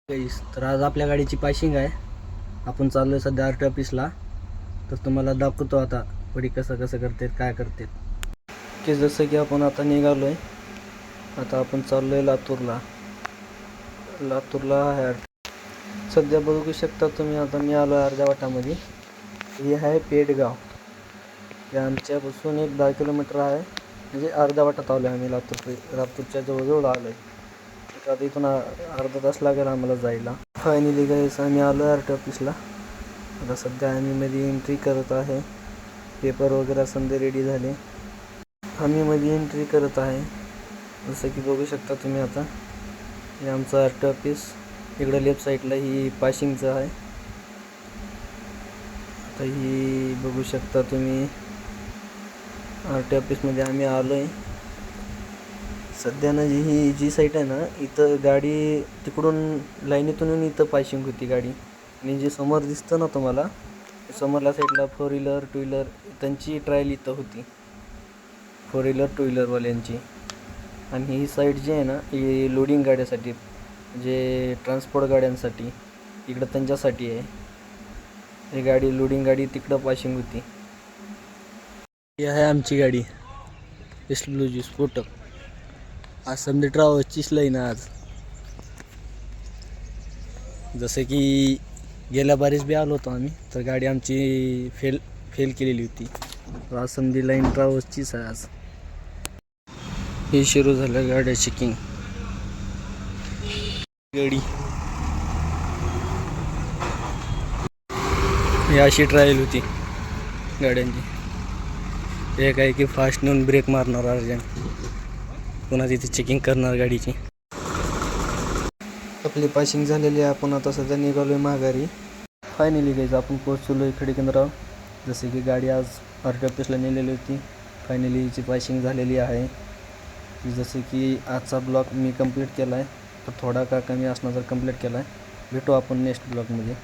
गाईस, तर आज आपल्या गाडीची पाशिंग आहे. आपण चाललो आहे सध्या RT ऑफिसला. तर तुम्हाला दाखवतो आता पडी कसं कसं करते काय करते की जसं की आपण आता निघालो आहे. आता आपण चाललो आहे लातूरला आहे. सध्या बघू शकता तुम्ही, आता मी आलो आहे अर्ध्या वाटामध्ये. हे आहे पेडगाव. हे आमच्यापासून एक 10 किलोमीटर आहे, म्हणजे अर्ध्या वाटात आलो आहे आम्ही. लातूरच्या जवळजवळ आलो आहे. आता इथून अर्धा तास लागेल आम्हाला जायला. फायनली गाईस, आम्ही आलो आहे RT ऑफिसला. आता सध्या आम्ही मध्ये एंट्री करत आहे. पेपर वगैरे समजे रेडी झाले. आम्ही मध्ये एंट्री करत आहे. जसं की बघू शकता तुम्ही. आता हे आमचं RT ऑफिस. इकडं लेफ्ट साईडला ही पाशिंगचं आहे. आता ही बघू शकता तुम्ही, RT ऑफिसमध्ये आम्ही आलो आहे. सध्या ना ही जी साईट आहे ना, इथं गाडी तिकडून लाईनीतून येऊन इथं पाशिंग होती गाडी. आणि जे समोर दिसतं ना तुम्हाला, समोरल्या साईडला 4 व्हीलर 2 व्हीलर त्यांची ट्रायल इथं होती. 4 व्हीलर 2 व्हीलरवाल्यांची. आणि ही साईड जी आहे ना, ही लोडिंग गाड्यासाठी, जे ट्रान्सपोर्ट गाड्यांसाठी इकडं त्यांच्यासाठी आहे. ही गाडी लोडिंग गाडी तिकडं पाशिंग होती. ही आहे आमची गाडी SWG स्पोर्टक. आज समजा ट्रॅव्हल्सचीच लाईन आज. जसं की गेल्या बारीस बी आलो होतो आम्ही, तर गाडी आमची फेल केलेली होती. आज समधी लाईन ट्रॅव्हल्सचीच आहे आज. हे सुरू झालं गाड्या चेकिंग. गाडी ही अशी ट्रायल होती गाड्यांची. एक आहे की फास्ट नेऊन ब्रेक मारणार अर्जंट, पुन्हा तिथे चेकिंग करणार गाडीची. आपली पासिंग झालेली आहे. आपण आता सध्या निघालो आहे माघारी. फायनली गाईज, आपण पोहोचलो आहे खडीकेंद्रावर. जसे की गाडी आज RT ऑफिसला नेलेली होती. फायनली हिची पासिंग झालेली आहे. जसे की आजचा ब्लॉग मी कंप्लीट केला आहे. तर थोडा का कमी असणार तर कंप्लीट केला आहे. भेटू आपण नेक्स्ट ब्लॉगमध्ये.